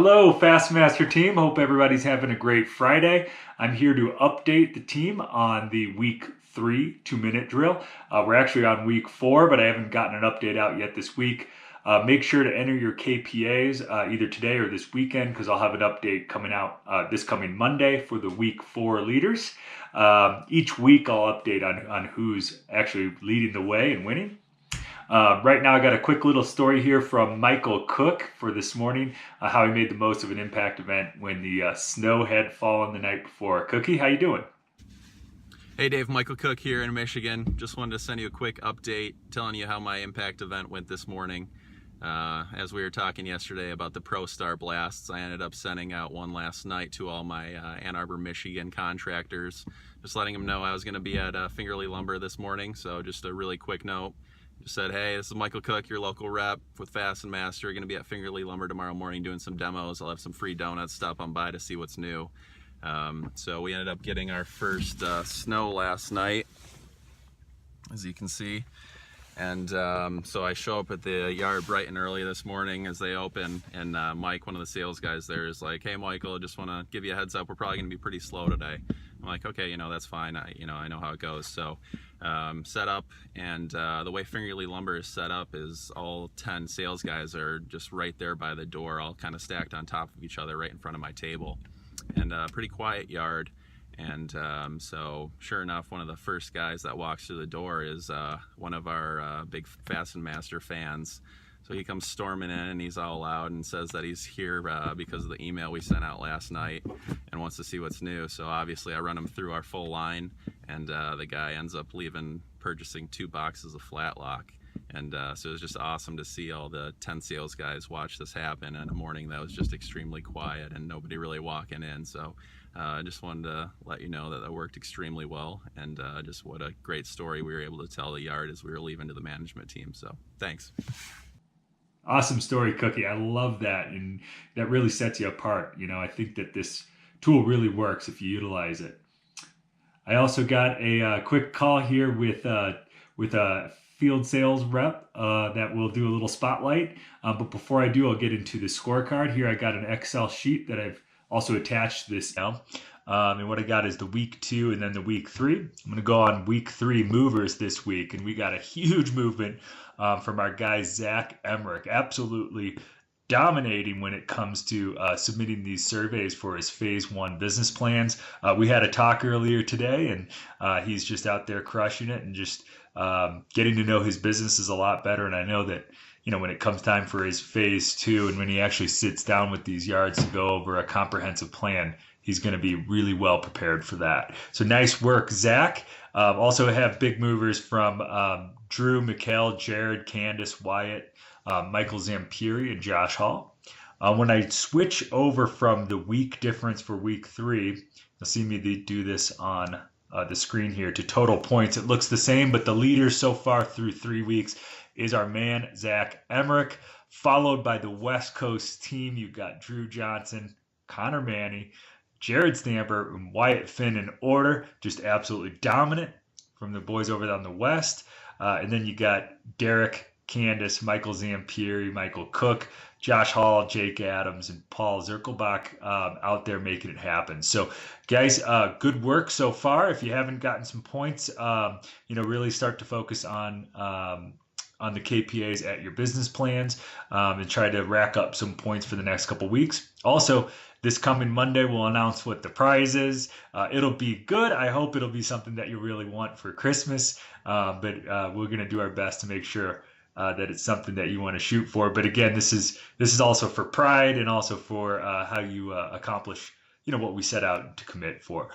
Hello, Fastmaster team. Hope everybody's having a great Friday. I'm here to update the team on the week 3 2-minute drill. We're actually on week 4, but I haven't gotten an update out yet this week. Make sure to enter your KPAs either today or this weekend because I'll have an update coming out this coming Monday for the week 4 leaders. Each week I'll update on who's actually leading the way and winning. Right now I got a quick little story here from Michael Cook for this morning, how he made the most of an impact event when the snow had fallen the night before. Cookie, how you doing? Hey Dave, Michael Cook here in Michigan. Just wanted to send you a quick update telling you how my impact event went this morning. As we were talking yesterday about the Pro Star Blasts, I ended up sending out one last night to all my Ann Arbor, Michigan contractors, just letting them know I was going to be at Fingerly Lumber this morning. So just a really quick note. Just said, hey, this is Michael Cook, your local rep with Fast and Master. Going to be at Fingerly Lumber tomorrow morning doing some demos. I'll have some free donuts. Stop on by to see what's new. So we ended up getting our first snow last night, as you can see. And so I show up at the yard bright and early this morning as they open. And Mike, one of the sales guys there, is like, hey, Michael, I just want to give you a heads up. We're probably going to be pretty slow today. I'm like, okay, that's fine. I know how it goes. So set up, and the way Fingerly Lumber is set up is all 10 sales guys are just right there by the door, all kind of stacked on top of each other right in front of my table. And pretty quiet yard. And so sure enough, one of the first guys that walks through the door is one of our big Fast and Master fans. So he comes storming in and he's all loud and says that he's here because of the email we sent out last night and wants to see what's new. So obviously I run him through our full line, and the guy ends up purchasing 2 boxes of flat lock. And so it was just awesome to see all the 10 sales guys watch this happen in a morning that was just extremely quiet and nobody really walking in. So I just wanted to let you know that that worked extremely well, and just what a great story we were able to tell the yard as we were leaving to the management team. So thanks. Awesome story, Cookie. I love that, and that really sets you apart. I think that this tool really works if you utilize it. I also got a quick call here with a field sales rep that will do a little spotlight. But before I do, I'll get into the scorecard. Here I got an Excel sheet that I've also attached this now. And what I got is the week 2 and then the week 3. I'm going to go on week 3 movers this week, and we got a huge movement from our guy Zach Emmerich, absolutely dominating when it comes to submitting these surveys for his phase 1 business plans. We had a talk earlier today, and he's just out there crushing it and just getting to know his businesses a lot better. And I know that when it comes time for his phase 2 and when he actually sits down with these yards to go over a comprehensive plan, he's going to be really well prepared for that. So nice work, Zach. Also have big movers from Drew, Mikael, Jared, Candace, Wyatt, Michael Zampiri, and Josh Hall. When I switch over from the week difference for week 3, you'll see me do this on the screen here to total points. It looks the same, but the leader so far through 3 weeks is our man, Zach Emmerich, followed by the West Coast team. You've got Drew Johnson, Connor Manny, Jared Stamper, and Wyatt Finn in order, just absolutely dominant from the boys over on the West. And then you got Derek, Candace, Michael Zampiri, Michael Cook, Josh Hall, Jake Adams, and Paul Zirkelbach out there making it happen. So, guys, good work so far. If you haven't gotten some points, really start to focus on the KPAs at your business plans and try to rack up some points for the next couple weeks. Also, this coming Monday, we'll announce what the prize is. It'll be good. I hope it'll be something that you really want for Christmas, but we're going to do our best to make sure that it's something that you want to shoot for. But again, this is also for pride and also for how you accomplish what we set out to commit for.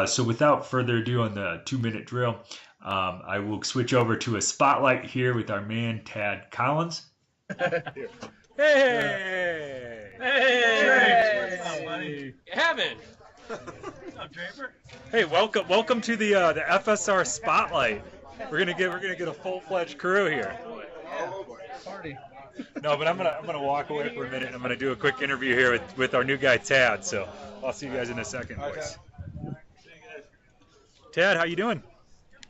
So without further ado, on the 2-minute drill, I will switch over to a spotlight here with our man Tad Collins. Hey! Hey! What's up, buddy? Kevin! What's up, Draper? Hey, welcome to the FSR Spotlight. We're gonna get a full-fledged crew here. Oh boy. Party. No, but I'm gonna walk away for a minute and I'm gonna do a quick interview here with our new guy Tad. So I'll see you guys in a second, boys. Tad, how you doing?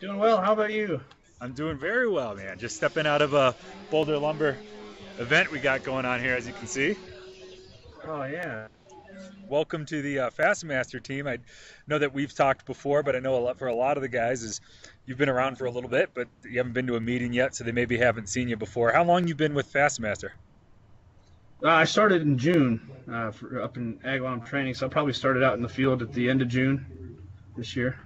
Doing well. How about you? I'm doing very well, man. Just stepping out of a Boulder Lumber event we got going on here, as you can see. Oh yeah. Welcome to the Fastmaster team. I know that we've talked before, but I know for a lot of the guys is you've been around for a little bit, but you haven't been to a meeting yet, so they maybe haven't seen you before. How long you been with Fastmaster? I started in June up in Agawam training, so I probably started out in the field at the end of June this year.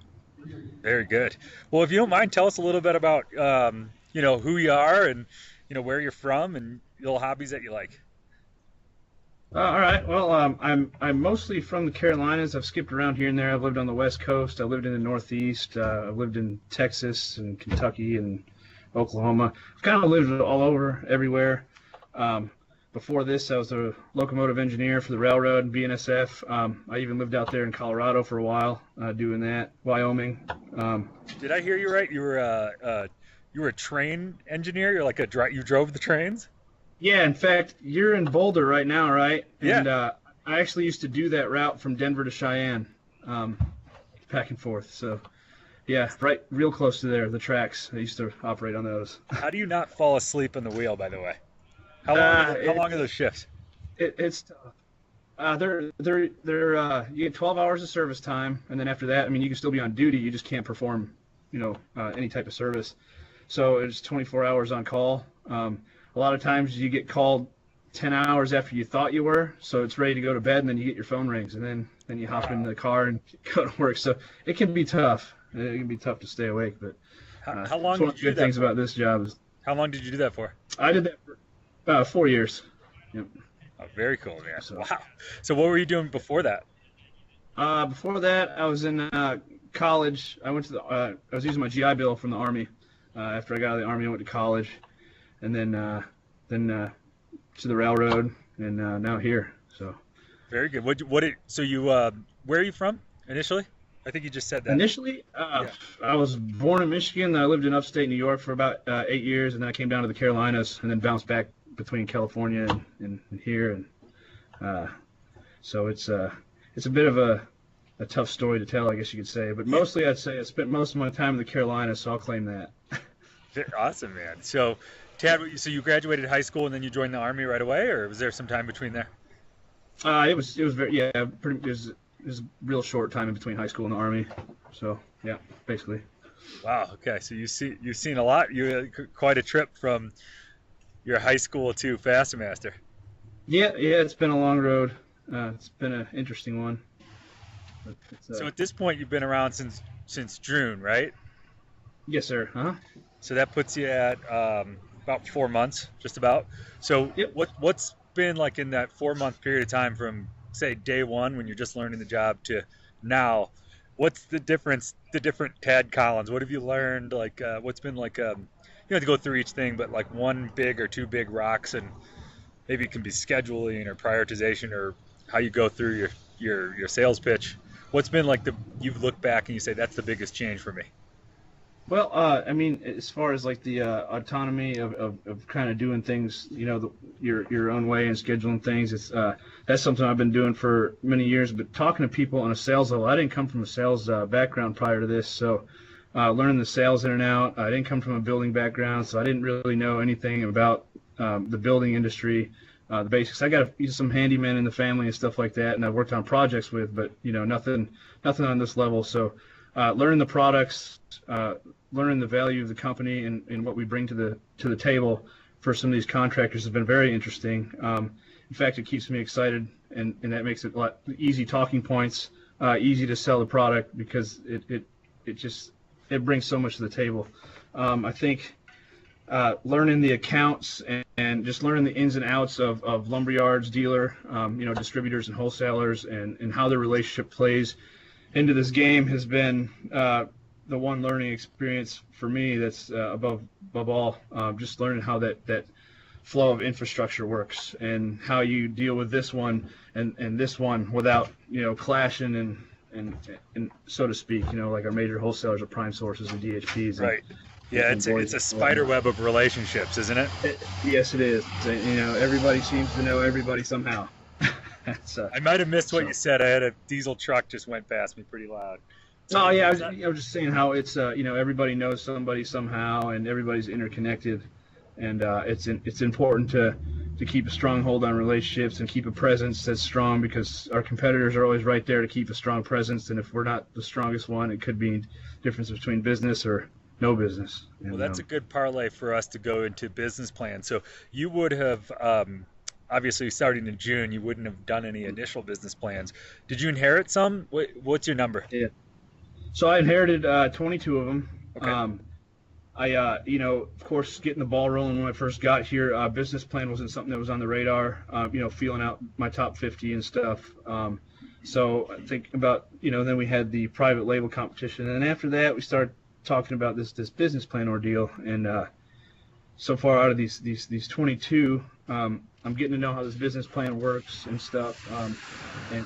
Very good. Well, if you don't mind, tell us a little bit about who you are and where you're from and little hobbies that you like. All right. Well, I'm mostly from the Carolinas. I've skipped around here and there. I've lived on the West Coast. I lived in the Northeast. I've lived in Texas and Kentucky and Oklahoma. I've kind of lived all over, everywhere. Before this, I was a locomotive engineer for the railroad and BNSF. I even lived out there in Colorado for a while, doing that. Wyoming. Did I hear you right? You were a train engineer. You're like you drove the trains. Yeah, in fact, you're in Boulder right now, right? Yeah. And I actually used to do that route from Denver to Cheyenne, back and forth. So, yeah, right, real close to there, the tracks. I used to operate on those. How do you not fall asleep on the wheel, by the way? How long are those shifts? It's tough. You get 12 hours of service time, and then after that, I mean, you can still be on duty. You just can't perform, any type of service. So it's 24 hours on call. A lot of times you get called 10 hours after you thought you were, so it's ready to go to bed, and then you get your phone rings, and then you hop in the car and go to work. So it can be tough. It can be tough to stay awake, but how long one of did the you do good that things for? about this job is How long did you do that for? I did that for about 4 years. Yep. Oh, very cool, man. So- Wow. So what were you doing before that? Before that, I was in college. I went to I was using my GI Bill from the Army. After I got out of the Army, I went to college, and then to the railroad, and now here. So Very good. So you where are you from initially? I think you just said that. initially, I was born in Michigan. I lived in upstate New York for about 8 years, and then I came down to the Carolinas, and then bounced back between California and here. And so it's a bit of a tough story to tell, I guess you could say. But mostly, I'd say I spent most of my time in the Carolinas, so I'll claim that. Awesome, man. So, Tad, so you graduated high school and then you joined the Army right away, or was there some time between there? It was very it was a real short time in between high school and the Army. So yeah, basically. Wow. Okay. So you've seen a lot. You had quite a trip from your high school to Fastmaster. Yeah, it's been a long road. It's been an interesting one. But So at this point, you've been around since June, right? yes, sir. Huh? So that puts you at about 4 months, just about. So Yep. what's been like in that 4 month period of time from say day one when you're just learning the job to now? What's the difference? The different Tad Collins. What have you learned? Like what's been like? You don't have to go through each thing, but like one big or two big rocks, and maybe it can be scheduling or prioritization or how you go through your sales pitch. What's been like you've looked back and you say that's the biggest change for me? Well, I mean, as far as like the autonomy of kind of doing things, your own way and scheduling things, it's that's something I've been doing for many years. But talking to people on a sales level, I didn't come from a sales background prior to this, so learning the sales in and out. I didn't come from a building background, so I didn't really know anything about the building industry, the basics. I got some handymen in the family and stuff like that, and I've worked on projects with, but nothing on this level. So learning the products, learning the value of the company and what we bring to the table for some of these contractors has been very interesting. In fact, it keeps me excited, and that makes it a lot easy talking points, easy to sell the product because it brings so much to the table. I think learning the accounts and just learning the ins and outs of lumberyards, dealer, distributors and wholesalers, and how the relationship plays into this game has been the one learning experience for me that's above all. Just learning how that flow of infrastructure works and how you deal with this one and this one without clashing and so to speak. Like our major wholesalers are prime sources and DHPs. Right. Yeah, it's a spider web of relationships, isn't it? Yes, it is. Everybody seems to know everybody somehow. I might have missed what you said. I had a diesel truck just went past me pretty loud. Oh yeah, I was just saying how it's everybody knows somebody somehow and everybody's interconnected, and it's important to to keep a strong hold on relationships and keep a presence that's strong, because our competitors are always right there to keep a strong presence. And if we're not the strongest one, it could be difference between business or no business. And, Well, that's a good parlay for us to go into business plan. So you would have, obviously starting in June, you wouldn't have done any initial business plans. Did you inherit some? What's your number? Yeah. So I inherited 22 of them. Okay. Of course, getting the ball rolling when I first got here, business plan wasn't something that was on the radar. Feeling out my top 50 and stuff. So I think about, then we had the private label competition, and then after that we started talking about this business plan ordeal. And so far out of these 22, I'm getting to know how this business plan works and stuff, and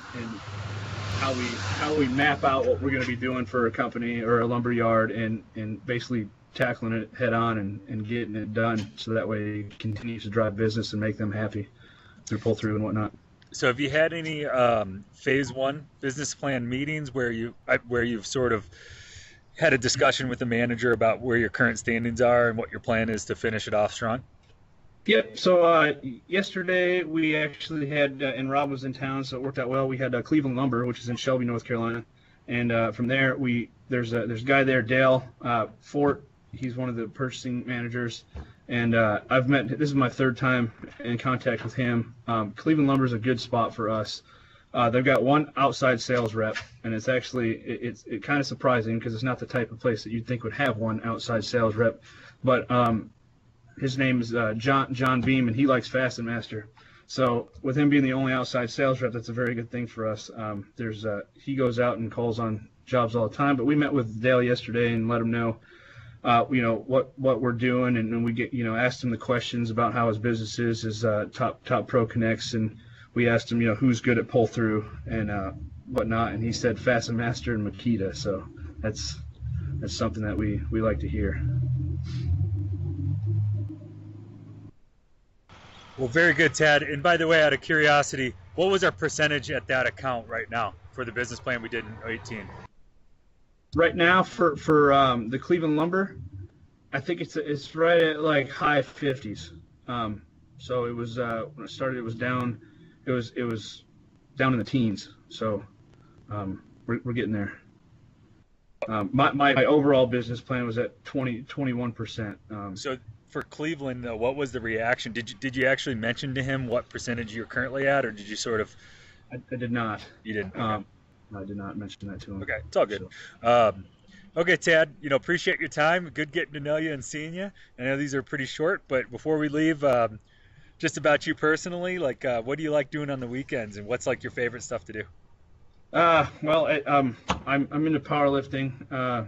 how we map out what we're going to be doing for a company or a lumber yard, and basically tackling it head on and getting it done, so that way it continues to drive business and make them happy through pull through and whatnot. So have you had any phase one business plan meetings where you've sort of had a discussion with the manager about where your current standings are and what your plan is to finish it off strong? Yep. So yesterday we actually had, and Rob was in town, so it worked out well. We had Cleveland Lumber, which is in Shelby, North Carolina, and from there there's a guy there, Dale Fort. He's one of the purchasing managers, and this is my third time in contact with him. Cleveland Lumber is a good spot for us. They've got one outside sales rep, and it's actually kind of surprising, because it's not the type of place that you'd think would have one outside sales rep, but his name is John Beam, and he likes Fasten Master. So with him being the only outside sales rep, that's a very good thing for us. He goes out and calls on jobs all the time, but we met with Dale yesterday and let him know, what we're doing, and we asked him the questions about how his business is, his top pro connects, and we asked him, who's good at pull through and whatnot, and he said Fasten Master and Makita. So that's something that we like to hear. Well, very good, Ted. And by the way, out of curiosity, what was our percentage at that account right now for the business plan we did in 2018? Right now for the Cleveland Lumber, I think it's right at like high 50s. So it was when I started, it was down. It was down in the teens. So we're getting there. My overall business plan was at 21%. So for Cleveland, though, what was the reaction? Did you actually mention to him what percentage you're currently at, or did you sort of? I did not. You didn't. Okay. I did not mention that to him. Okay, it's all good. Okay, Tad, appreciate your time. Good getting to know you and seeing you. I know these are pretty short, but before we leave, just about you personally, like what do you like doing on the weekends, and what's like your favorite stuff to do? I'm into powerlifting.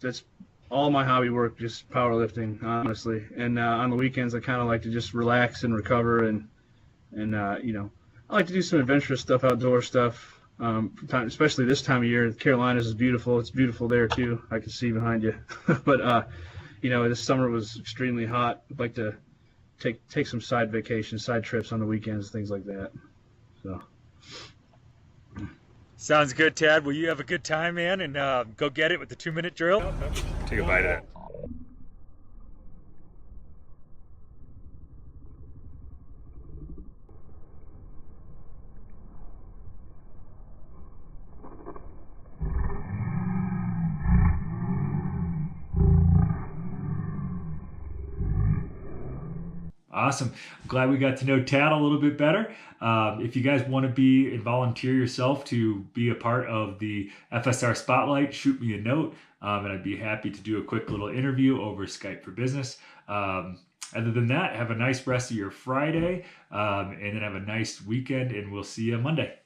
That's all my hobby work, just powerlifting, honestly. And on the weekends, I kind of like to just relax and recover, and I like to do some adventurous stuff, outdoor stuff. Especially this time of year, the Carolinas is beautiful. It's beautiful there too. I can see behind you. But this summer was extremely hot. I'd like to take some side vacations, side trips on the weekends, things like that. So. Sounds good, Tad. Well, you have a good time, man, and go get it with the 2-minute drill. Take a bite of that. Awesome. I'm glad we got to know Tad a little bit better. If you guys want to be and volunteer yourself to be a part of the FSR Spotlight, shoot me a note, and I'd be happy to do a quick little interview over Skype for Business. Other than that, have a nice rest of your Friday, and then have a nice weekend, and we'll see you Monday.